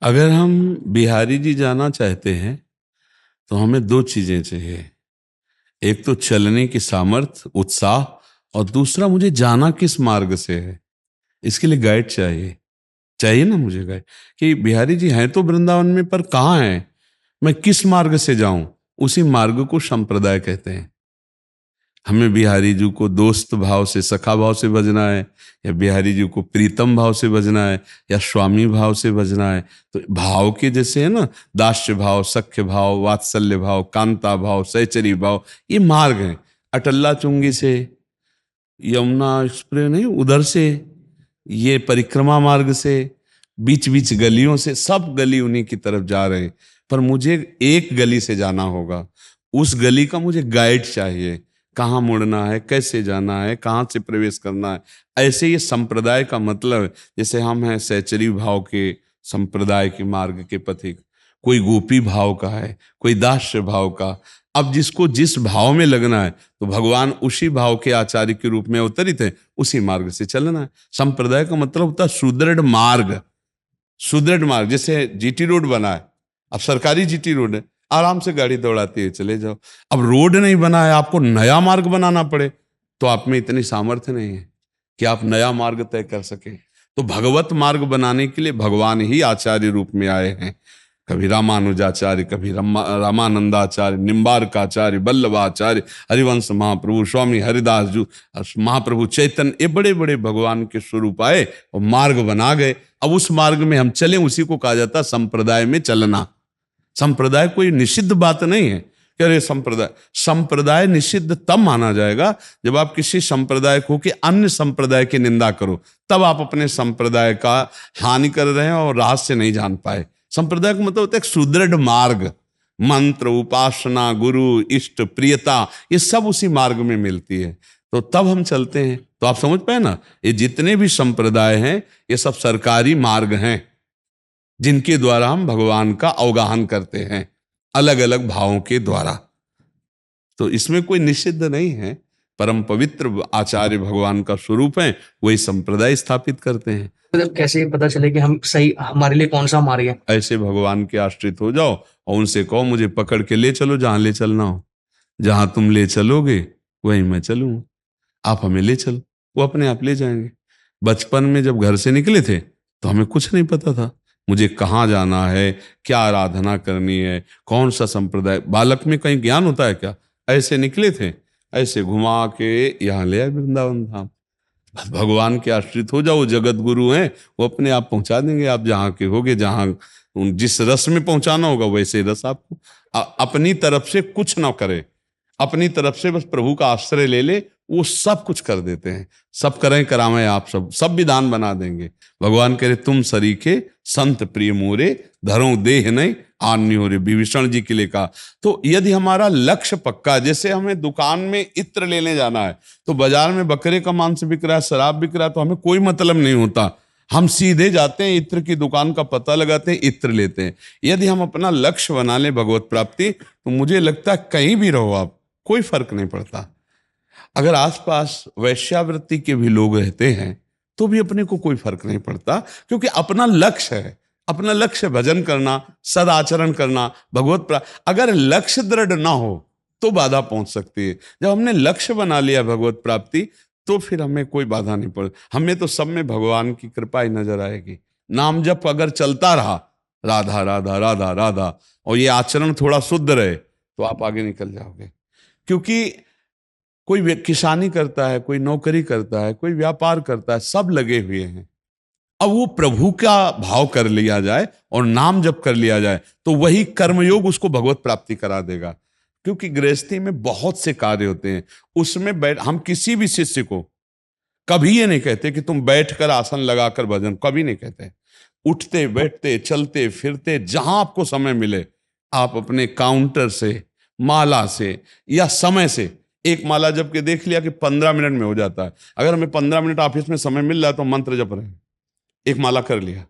अगर हम बिहारी जी जाना चाहते हैं तो हमें दो चीजें चाहिए। एक तो चलने की सामर्थ्य, उत्साह, और दूसरा मुझे जाना किस मार्ग से है, इसके लिए गाइड चाहिए। चाहिए ना मुझे गाइड, कि बिहारी जी हैं तो वृंदावन में, पर कहाँ हैं, मैं किस मार्ग से जाऊं। उसी मार्ग को संप्रदाय कहते हैं। हमें बिहारी जी को दोस्त भाव से, सखा भाव से भजना है, या बिहारी जी को प्रीतम भाव से भजना है, या स्वामी भाव से भजना है। तो भाव के जैसे है ना, दास्य भाव, सख्य भाव, वात्सल्य भाव, कांता भाव, सहचरी भाव, ये मार्ग हैं। अटल्ला चुंगी से, यमुना एक्सप्रेस नहीं, उधर से, ये परिक्रमा मार्ग से, बीच बीच गलियों से, सब गली उन्हीं की तरफ जा रहे हैं। पर मुझे एक गली से जाना होगा, उस गली का मुझे गाइड चाहिए। कहाँ मुड़ना है, कैसे जाना है, कहाँ से प्रवेश करना है। ऐसे ये संप्रदाय का मतलब है। जैसे हम हैं सहचरी भाव के संप्रदाय के मार्ग के पथिक, कोई गोपी भाव का है, कोई दास्य भाव का। अब जिसको जिस भाव में लगना है, तो भगवान उसी भाव के आचार्य के रूप में अवतरित है, उसी मार्ग से चलना है। संप्रदाय का मतलब होता है सुदृढ़ मार्ग। सुदृढ़ मार्ग, जैसे जीटी रोड बना है, अब सरकारी जीटी रोड है, आराम से गाड़ी दौड़ाती है, चले जाओ। अब रोड नहीं बना है, आपको नया मार्ग बनाना पड़े, तो आप में इतनी सामर्थ्य नहीं है कि आप नया मार्ग तय कर सके। तो भगवत मार्ग बनाने के लिए भगवान ही आचार्य रूप में आए हैं। कभी रामानुजाचार्य, कभी रामानंदाचार्य, निम्बारकाचार्य, वल्लभाचार्य, हरिवंश महाप्रभु, स्वामी हरिदास जी, महाप्रभु चैतन्य, ये बड़े बड़े भगवान के स्वरूप आए और मार्ग बना गए। अब उस मार्ग में हम चलें, उसी को कहा जाता है संप्रदाय में चलना। संप्रदाय कोई निषिद्ध बात नहीं है कि अरे संप्रदाय, संप्रदाय निषिद्ध तब माना जाएगा जब आप किसी संप्रदाय को कि अन्य संप्रदाय की निंदा करो, तब आप अपने संप्रदाय का हानि कर रहे हैं और रहस्य नहीं जान पाए। संप्रदाय का मतलब होता है एक सुदृढ़ मार्ग। मंत्र, उपासना, गुरु, इष्ट, प्रियता, ये सब उसी मार्ग में मिलती है, तो तब हम चलते हैं। तो आप समझ पाए ना, ये जितने भी संप्रदाय हैं, ये सब सरकारी मार्ग हैं जिनके द्वारा हम भगवान का अवगाहन करते हैं, अलग अलग भावों के द्वारा। तो इसमें कोई निषिद्ध नहीं है। परम पवित्र आचार्य भगवान का स्वरूप है, वही संप्रदाय स्थापित करते हैं। मतलब कैसे पता चले कि हम सही, हमारे लिए कौन सा मार्ग है? ऐसे भगवान के आश्रित हो जाओ और उनसे कहो मुझे पकड़ के ले चलो जहां ले चलना हो। जहां तुम ले चलोगे वहीं मैं चलूंगा, आप हमें ले चलो, वो अपने आप ले जाएंगे। बचपन में जब घर से निकले थे तो हमें कुछ नहीं पता था, मुझे कहाँ जाना है, क्या आराधना करनी है, कौन सा संप्रदाय। बालक में कहीं ज्ञान होता है क्या? ऐसे निकले थे, ऐसे घुमा के यहाँ ले आए वृंदावन धाम। बस भगवान के आश्रित हो जाओ, जगत गुरु हैं, वो अपने आप पहुंचा देंगे। आप जहाँ के होगे, जहाँ जिस रस में पहुंचाना होगा वैसे रस आपको। अपनी तरफ से कुछ ना करे, अपनी तरफ से बस प्रभु का आश्रय ले ले, वो सब कुछ कर देते हैं। सब करें करावें, आप सब सब विधान बना देंगे। भगवान कह रहे तुम सरीखे संत प्रिय मोरे, धरो देह नहीं आन्य हो रे, विभीषण जी के लिए कहा। तो यदि हमारा लक्ष्य पक्का, जैसे हमें दुकान में इत्र लेने जाना है, तो बाजार में बकरे का मांस बिक रहा है, शराब बिक रहा है, तो हमें कोई मतलब नहीं होता, हम सीधे जाते हैं, इत्र की दुकान का पता लगाते हैं, इत्र लेते हैं। यदि हम अपना लक्ष्य बना लें भगवत प्राप्ति, तो मुझे लगता है कहीं भी रहो आप, कोई फर्क नहीं पड़ता। अगर आसपास वैश्यावृत्ति के भी लोग रहते हैं तो भी अपने को कोई फर्क नहीं पड़ता, क्योंकि अपना लक्ष्य है। अपना लक्ष्य भजन करना, सदाचरण करना, भगवत प्राप्ति। अगर लक्ष्य दृढ़ ना हो तो बाधा पहुंच सकती है। जब हमने लक्ष्य बना लिया भगवत प्राप्ति, तो फिर हमें कोई बाधा नहीं पड़, हमें तो सब में भगवान की कृपा ही नजर आएगी। नाम जप अगर चलता रहा, राधा राधा राधा राधा, और ये आचरण थोड़ा शुद्ध रहे, तो आप आगे निकल जाओगे। क्योंकि कोई किसानी करता है, कोई नौकरी करता है, कोई व्यापार करता है, सब लगे हुए हैं। अब वो प्रभु का भाव कर लिया जाए और नाम जप कर लिया जाए, तो वही कर्मयोग उसको भगवत प्राप्ति करा देगा। क्योंकि गृहस्थी में बहुत से कार्य होते हैं, उसमें बैठ, हम किसी भी शिष्य को कभी ये नहीं कहते कि तुम बैठकर आसन लगाकर भजन, कभी नहीं कहते। उठते बैठते चलते फिरते जहां आपको समय मिले, आप अपने काउंटर से, माला से या समय से, एक माला जप के देख लिया कि 15 मिनट में हो जाता है। अगर हमें 15 मिनट ऑफिस में समय मिल रहा है तो मंत्र जप रहे हैं, एक माला कर लिया।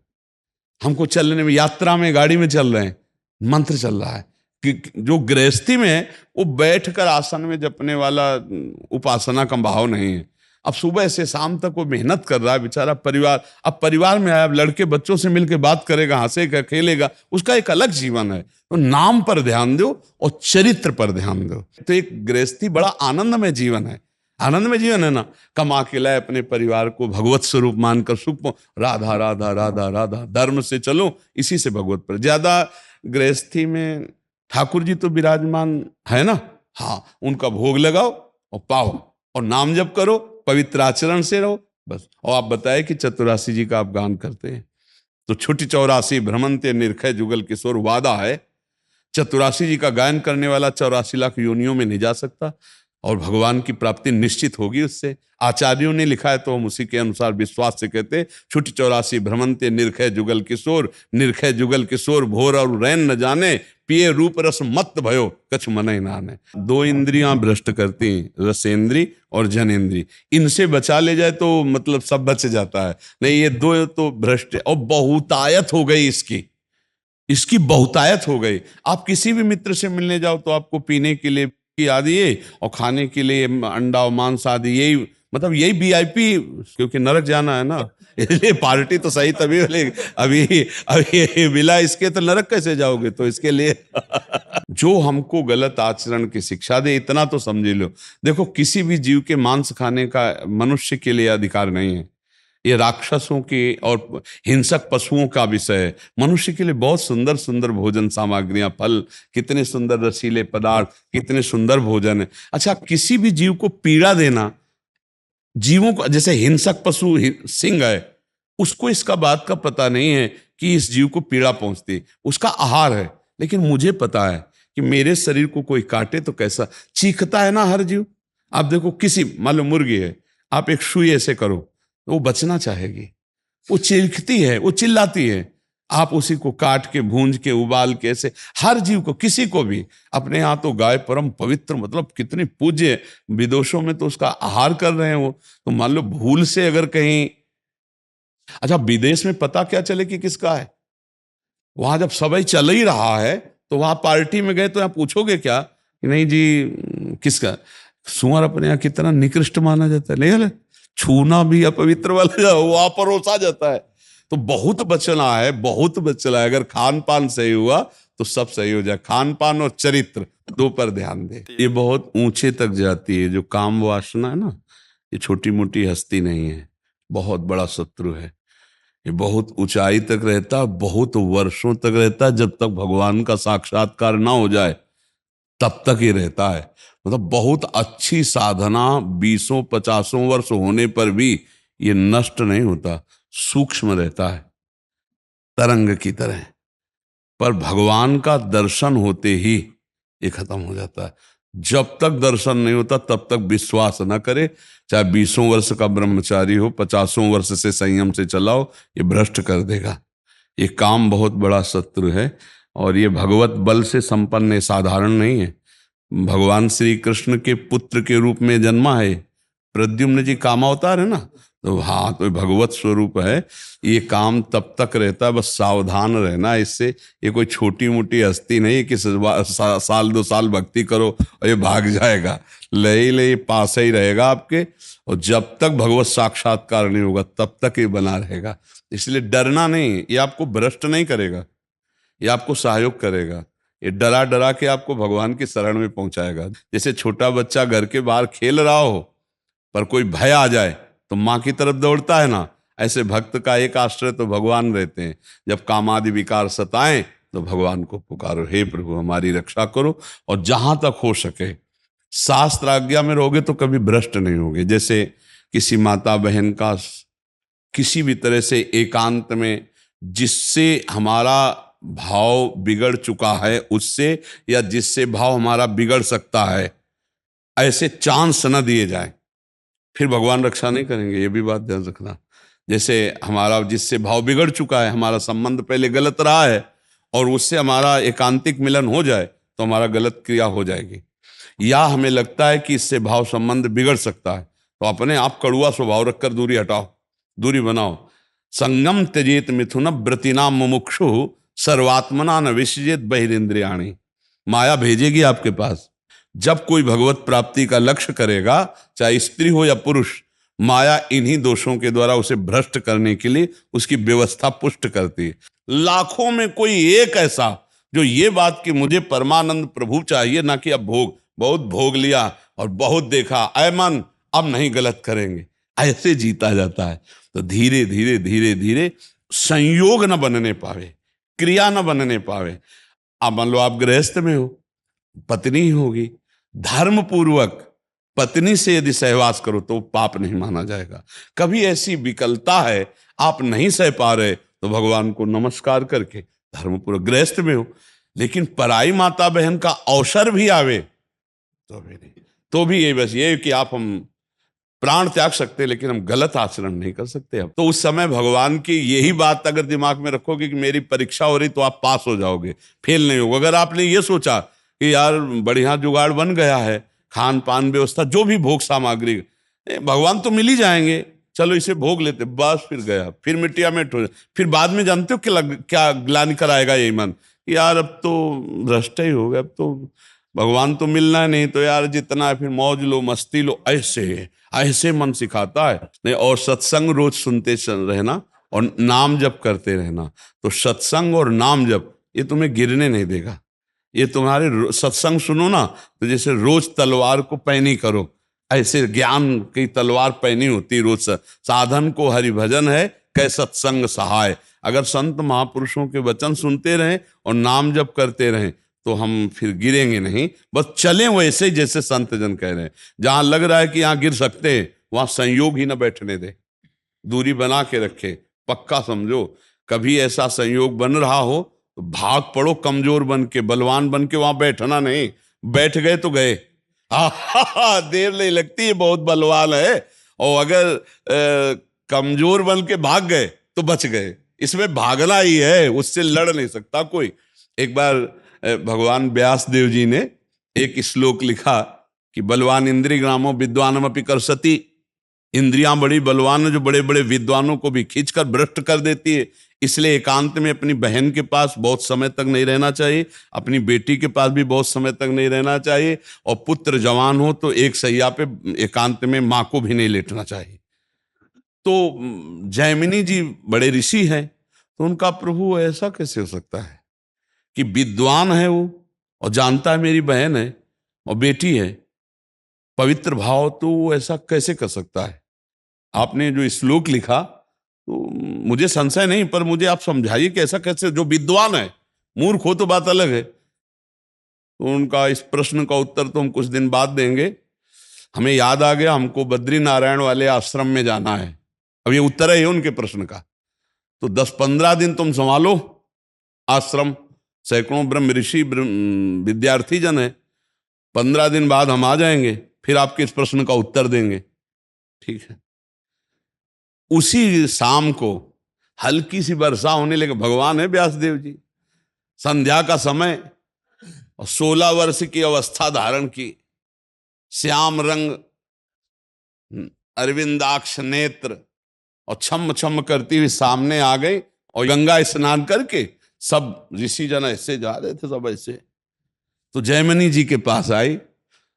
हमको चलने में, यात्रा में, गाड़ी में चल रहे हैं, मंत्र चल रहा है। कि जो गृहस्थी में है वो बैठकर आसन में जपने वाला उपासना का भाव नहीं है। अब सुबह से शाम तक वो मेहनत कर रहा है बेचारा, परिवार, अब परिवार में आया, अब लड़के बच्चों से मिलकर बात करेगा, हंसेगा, खेलेगा, उसका एक अलग जीवन है। तो नाम पर ध्यान दो और चरित्र पर ध्यान दो, तो एक गृहस्थी बड़ा आनंदमय जीवन है। आनंदमय जीवन है ना। कमा के लाए, अपने परिवार को भगवत स्वरूप मानकर सुख, राधा राधा राधा राधा, धर्म से चलो, इसी से भगवत पर। ज्यादा गृहस्थी में ठाकुर जी तो विराजमान है ना, हाँ, उनका भोग लगाओ और पाओ और नाम जप करो, पवित्र आचरण से रहो, बस। और आप बताए कि चतुरासी जी का आप गान करते हैं, तो छुट्टी 84 भ्रमंते निरखय जुगल किशोर, वादा है चतुरासी जी का गायन करने वाला 84 लाख योनियों में नहीं जा सकता और भगवान की प्राप्ति निश्चित होगी उससे। आचार्यों ने लिखा है तो हम उसी के अनुसार विश्वास से कहते हैं, छुट्टी 84 भ्रमंते निरखय जुगल किशोर, निरखय जुगल किशोर भोर और रैन न जाने, पिए रूप रस मत भयो कछ मन ही नाने। दो इंद्रियां भ्रष्ट करती हैं, रसेंद्री और जनेंद्री, इनसे बचा ले जाए तो मतलब सब बच जाता है। नहीं, ये दो तो भ्रष्ट है और बहुतायत हो गई इसकी बहुतायत हो गई। आप किसी भी मित्र से मिलने जाओ तो आपको पीने के लिए आदि ये और खाने के लिए अंडा और मांस आदि, यही मतलब यही वीआईपी, क्योंकि नरक जाना है ना, इसलिए पार्टी तो सही तभी मिलेगी। अभी मिला इसके तो नरक कैसे जाओगे, तो इसके लिए जो हमको गलत आचरण की शिक्षा दे, इतना तो समझ लो। देखो, किसी भी जीव के मांस खाने का मनुष्य के लिए अधिकार नहीं है, ये राक्षसों के और हिंसक पशुओं का विषय है। मनुष्य के लिए बहुत सुंदर सुंदर भोजन सामग्रियां, फल, कितने सुंदर रसीले पदार्थ, कितने सुंदर भोजन है। अच्छा, किसी भी जीव को पीड़ा देना, जीवों को, जैसे हिंसक पशु सिंह है, उसको इसका बात का पता नहीं है कि इस जीव को पीड़ा पहुंचती, उसका आहार है। लेकिन मुझे पता है कि मेरे शरीर को कोई काटे तो कैसा चीखता है ना हर जीव। आप देखो, किसी मान लो मुर्गी है, आप एक सुई ऐसे करो तो वो बचना चाहेगी, वो चीखती है, वो चिल्लाती है। आप उसी को काट के, भूंज के, उबाल के, ऐसे हर जीव को, किसी को भी। अपने यहाँ तो गाय परम पवित्र, मतलब कितनी पूज्य, विदेशों में तो उसका आहार कर रहे हैं वो। तो मान लो भूल से अगर कहीं, अच्छा, विदेश में पता क्या चले कि किसका है? वहां जब सबई चल ही रहा है तो वहां पार्टी में गए तो यहाँ पूछोगे क्या कि नहीं जी किसका? सुअर अपने यहाँ कितना निकृष्ट माना जाता है, नहीं, छूना भी अपवित्र वाला वहां परोसा जाता है। तो बहुत बचना है, बहुत बचना है। अगर खान पान सही हुआ तो सब सही हो जाए। खान पान और चरित्र, दो पर ध्यान दे। ये बहुत ऊंचे तक जाती है, जो काम वासना है ना, ये छोटी मोटी हस्ती नहीं है, बहुत बड़ा शत्रु है। ये बहुत ऊंचाई तक रहता है, बहुत वर्षों तक रहता है। जब तक भगवान का साक्षात्कार ना हो जाए तब तक ही रहता है। मतलब बहुत अच्छी साधना 20-50 वर्ष होने पर भी ये नष्ट नहीं होता, सूक्ष्म रहता है, तरंग की तरह। पर भगवान का दर्शन होते ही ये खत्म हो जाता है। जब तक दर्शन नहीं होता तब तक विश्वास न करे, चाहे 20 वर्ष का ब्रह्मचारी हो, 50 वर्ष से संयम से चलाओ, ये भ्रष्ट कर देगा। ये काम बहुत बड़ा शत्रु है और ये भगवत बल से संपन्न है, साधारण नहीं है। भगवान श्री कृष्ण के पुत्र के रूप में जन्मा है। प्रद्युम्न जी कामावतार है ना, तो हाँ, तो भगवत स्वरूप है। ये काम तब तक रहता है, बस सावधान रहना इससे। ये कोई छोटी मोटी हस्ती नहीं कि साल 2 साल भक्ति करो और ये भाग जाएगा। ले पास ही रहेगा आपके, और जब तक भगवत साक्षात्कार नहीं होगा तब तक ये बना रहेगा। इसलिए डरना नहीं, ये आपको भ्रष्ट नहीं करेगा, ये आपको सहयोग करेगा। ये डरा डरा के आपको भगवान की शरण में पहुंचाएगा। जैसे छोटा बच्चा घर के बाहर खेल रहा हो पर कोई भय आ जाए तो माँ की तरफ दौड़ता है ना, ऐसे भक्त का एक आश्रय तो भगवान रहते हैं। जब कामादि विकार सताएं तो भगवान को पुकारो, हे प्रभु हमारी रक्षा करो। और जहां तक हो सके शास्त्र आज्ञा में रहोगे तो कभी भ्रष्ट नहीं होगे। जैसे किसी माता बहन का किसी भी तरह से एकांत में जिससे हमारा भाव बिगड़ चुका है उससे, या जिससे भाव हमारा बिगड़ सकता है, ऐसे चांस न दिए जाए, फिर भगवान रक्षा नहीं करेंगे। ये भी बात ध्यान रखना। जैसे हमारा जिससे भाव बिगड़ चुका है, हमारा संबंध पहले गलत रहा है, और उससे हमारा एकांतिक मिलन हो जाए तो हमारा गलत क्रिया हो जाएगी। या हमें लगता है कि इससे भाव संबंध बिगड़ सकता है तो अपने आप कड़ुआ स्वभाव रखकर दूरी हटाओ, दूरी बनाओ। संगम त्यजेत मिथुन व्रतिनाम मुमुक्षु सर्वात्मना न विसृजेत बहिरिंद्रियाणि। माया भेजेगी आपके पास। जब कोई भगवत प्राप्ति का लक्ष्य करेगा, चाहे स्त्री हो या पुरुष, माया इन्हीं दोषों के द्वारा उसे भ्रष्ट करने के लिए उसकी व्यवस्था पुष्ट करती है। लाखों में कोई एक ऐसा जो ये बात कि मुझे परमानंद प्रभु चाहिए, ना कि अब भोग, बहुत भोग लिया और बहुत देखा, ऐ मन अब नहीं गलत करेंगे, ऐसे जीता जाता है। तो धीरे धीरे धीरे धीरे संयोग न बनने पावे, क्रिया न बनने पावे। अब मान लो आप गृहस्थ में हो, पत्नी होगी, धर्म पूर्वक पत्नी से यदि सहवास करो तो पाप नहीं माना जाएगा। कभी ऐसी विकलता है, आप नहीं सह पा रहे, तो भगवान को नमस्कार करके धर्म पूर्वक, गृहस्थ में हो, लेकिन पराई माता बहन का अवसर भी आवे तो भी नहीं, तो भी ये बस ये कि आप हम प्राण त्याग सकते हैं, लेकिन हम गलत आचरण नहीं कर सकते। अब तो उस समय भगवान की यही बात अगर दिमाग में रखोगे कि मेरी परीक्षा हो रही तो आप पास हो जाओगे, फेल नहीं होगा। अगर आपने ये सोचा कि यार बढ़िया जुगाड़ बन गया है, खान पान व्यवस्था, जो भी भोग सामग्री, भगवान तो मिल ही जाएंगे, चलो इसे भोग लेते, बस फिर गया, फिर मिट्टिया मिट हो, फिर बाद में जानते हो क्या ग्लानि कराएगा यही मन, यार अब तो भ्रष्ट ही हो गया, अब तो भगवान तो मिलना नहीं, तो यार जितना है फिर मौज लो, मस्ती लो, ऐसे ऐसे मन सिखाता है। नहीं, और सत्संग रोज सुनते रहना और नाम जप करते रहना, तो सत्संग और नाम जप ये तुम्हें गिरने नहीं देगा। ये तुम्हारे सत्संग सुनो ना, तो जैसे रोज तलवार को पैनी करो, ऐसे ज्ञान की तलवार पैनी होती रोज। साधन को हरि भजन है, कै सत्संग सहाय। अगर संत महापुरुषों के वचन सुनते रहें और नाम जप करते रहें तो हम फिर गिरेंगे नहीं, बस चलें वैसे जैसे संत जन कह रहे हैं। जहां लग रहा है कि यहां गिर सकते हैं, वहां संयोग ही ना बैठने दे, दूरी बना के रखे, पक्का समझो। कभी ऐसा संयोग बन रहा हो तो भाग पड़ो, कमजोर बन के, बलवान बन के, वहां बैठना नहीं। बैठ गए तो गए, देर नहीं लगती, है बहुत बलवान है। और अगर कमजोर बन के भाग गए तो बच गए। इसमें भागना ही है, उससे लड़ नहीं सकता कोई। एक बार भगवान व्यास देव जी ने एक श्लोक लिखा कि बलवान इंद्रिय ग्रामो विद्वानमपि कर्षति। इंद्रियां बड़ी बलवान है, जो बड़े बड़े विद्वानों को भी खींचकर भ्रष्ट कर देती है। इसलिए एकांत में अपनी बहन के पास बहुत समय तक नहीं रहना चाहिए, अपनी बेटी के पास भी बहुत समय तक नहीं रहना चाहिए, और पुत्र जवान हो तो एक सैया पे एकांत में माँ को भी नहीं लेटना चाहिए। तो जैमिनी जी बड़े ऋषि हैं, तो उनका प्रभु ऐसा कैसे हो सकता है कि विद्वान है वो और जानता है मेरी बहन है और बेटी है, पवित्र भाव, तो वो ऐसा कैसे कर सकता है? आपने जो श्लोक लिखा तो मुझे संशय नहीं, पर मुझे आप समझाइए कि ऐसा कैसे, जो विद्वान है, मूर्ख हो तो बात अलग है। तो उनका इस प्रश्न का उत्तर तो हम कुछ दिन बाद देंगे। हमें याद आ गया, हमको बद्री नारायण वाले आश्रम में जाना है। अब ये उत्तर है उनके प्रश्न का। तो 10-15 दिन तुम संभालो आश्रम, सैकड़ों ब्रह्म ऋषि विद्यार्थी जन है, 15 दिन बाद हम आ जाएंगे, फिर आपके इस प्रश्न का उत्तर देंगे, ठीक है? उसी शाम को हल्की सी वर्षा होने लगी। भगवान है व्यासदेव जी, संध्या का समय, और 16 वर्ष की अवस्था धारण की, श्याम रंग अरविंदाक्ष नेत्र, और छम छम करती हुई सामने आ गई। और गंगा स्नान करके सब ऋषि जन ऐसे जा रहे थे, सब ऐसे। तो जयमिनी जी के पास आई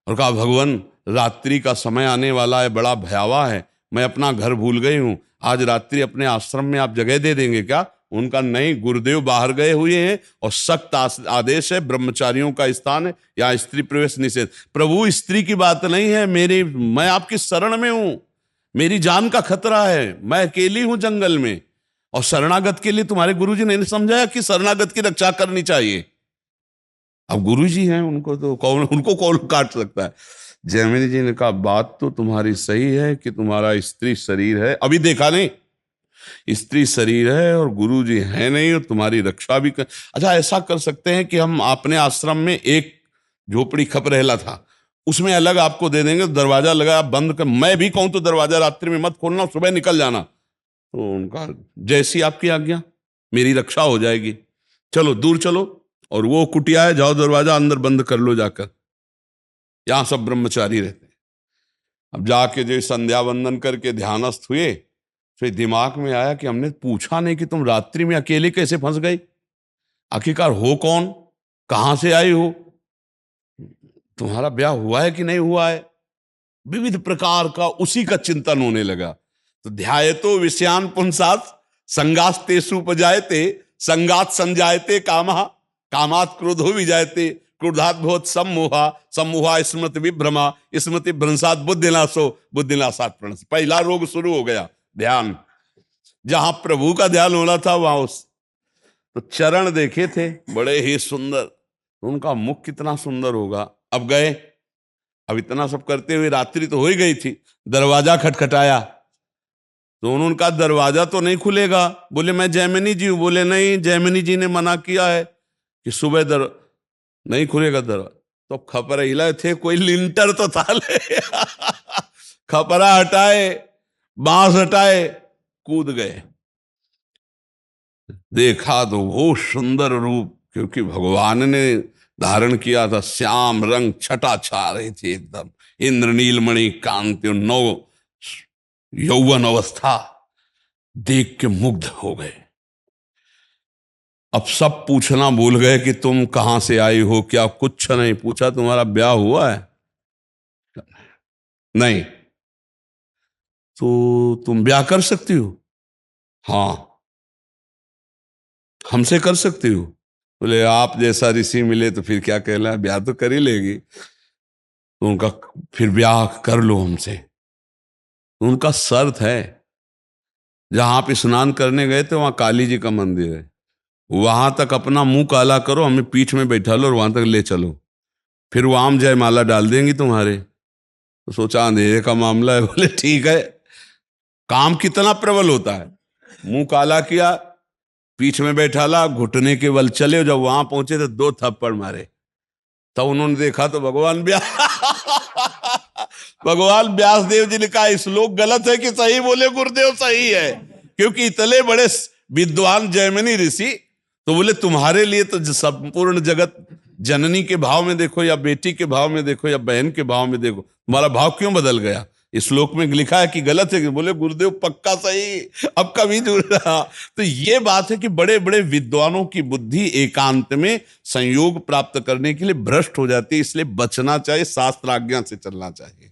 और कहा, भगवान रात्रि का समय आने वाला है, बड़ा भयावह है, मैं अपना घर भूल गई हूं, आज रात्रि अपने आश्रम में आप जगह दे देंगे क्या? उनका नहीं, गुरुदेव बाहर गए हुए हैं और सख्त आदेश है, ब्रह्मचारियों का स्थान है, यहाँ स्त्री प्रवेश निषेध। प्रभु स्त्री की बात नहीं है, मैं आपकी शरण में हूं, मेरी जान का खतरा है, मैं अकेली हूं जंगल में, और शरणागत के लिए तुम्हारे गुरुजी ने समझाया कि शरणागत की रक्षा करनी चाहिए। अब गुरुजी हैं, उनको कौन काट सकता है? जैमिनी जी ने कहा, बात तो तुम्हारी सही है कि तुम्हारा स्त्री शरीर है, अभी देखा नहीं, स्त्री शरीर है और गुरु जी है नहीं, और तुम्हारी रक्षा भी अच्छा ऐसा कर सकते हैं कि हम अपने आश्रम में एक झोपड़ी खप रहला था, उसमें अलग आपको दे देंगे, दरवाजा लगा, आप बंद कर, मैं भी कहूं तो दरवाजा रात्रि में मत खोलना, सुबह निकल जाना। तो उनका, जैसी आपकी आज्ञा, मेरी रक्षा हो जाएगी, चलो दूर चलो, और वो कुटिया है, जाओ दरवाजा अंदर बंद कर लो जाकर, यहां सब ब्रह्मचारी रहते हैं। अब जाके जो संध्या वंदन करके ध्यानस्थ हुए, फिर दिमाग में आया कि हमने पूछा नहीं कि तुम रात्रि में अकेले कैसे फंस गई, आखिरकार हो कौन, कहां से आई हो, तुम्हारा ब्याह हुआ है कि नहीं हुआ है? विविध प्रकार का उसी का चिंतन होने लगा। तो ध्यायतो विषयान पुंसात् संगास्तेषु उपजायते संगात संजायते कामः कामात् क्रोधो विजायते क्रोधात् भवत् सम्मोहा सम्मोहा स्मृति विभ्रमा स्मृति भ्रंशात् बुद्धिनाशो बुद्धिनाशात् प्रणश। पहला रोग शुरू हो गया, ध्यान। जहां प्रभु का ध्यान होना था वहां उस तो चरण देखे थे बड़े ही सुंदर, उनका मुख कितना सुंदर होगा। अब गए, अब इतना सब करते हुए रात्रि तो हो ही गई थी, दरवाजा खटखटाया तो उन्होंने कहा दरवाजा तो नहीं खुलेगा। बोले मैं जैमिनी जी हूं। बोले नहीं, जैमिनी जी ने मना किया है कि सुबह नहीं खुलेगा दरवाजा। तो खपरा हिलाए थे, कोई लिंटर तो था ले खपरा हटाए, बांस हटाए, कूद गए। देखा तो वो सुंदर रूप, क्योंकि भगवान ने धारण किया था, श्याम रंग छटा छा रही थी एकदम, इंद्रनीलमणि कांति, नौ यौवन अवस्था, देख के मुग्ध हो गए। अब सब पूछना भूल गए कि तुम कहां से आई हो, क्या कुछ नहीं पूछा। तुम्हारा ब्याह हुआ है? नहीं। तो तुम ब्याह कर सकती हो? हाँ। हमसे कर सकती हो? बोले आप जैसा ऋषि मिले तो फिर क्या कहना, ब्याह तो कर ही लेगी। तो उनका फिर ब्याह कर लो हमसे। उनका शर्त है, जहां आप स्नान करने गए थे वहां काली जी का मंदिर है, वहां तक अपना मुंह काला करो, हमें पीठ में बैठा लो और वहां तक ले चलो, फिर वो आम जयमाला डाल देंगी तुम्हारे। तो सोचा अंधेरे का मामला है। बोले ठीक है। काम कितना प्रबल होता है, मुंह काला किया, पीठ में बैठाला, घुटने के बल चले। जब वहां पहुंचे तो 2 थप्पड़ मारे। तब उन्होंने देखा तो भगवान भगवान व्यास देव जी ने कहा श्लोक गलत है कि सही? बोले गुरुदेव सही है, क्योंकि इतने बड़े विद्वान जैमिनी ऋषि। तो बोले तुम्हारे लिए तो संपूर्ण जगत जननी के भाव में देखो या बेटी के भाव में देखो या बहन के भाव में देखो, तुम्हारा भाव क्यों बदल गया? इस श्लोक में लिखा है कि गलत है। बोले गुरुदेव पक्का सही, अब कभी जुड़ रहा। तो ये बात है कि बड़े बड़े विद्वानों की बुद्धि एकांत में संयोग प्राप्त करने के लिए भ्रष्ट हो जाती है, इसलिए बचना चाहिए, शास्त्र आज्ञा से चलना चाहिए।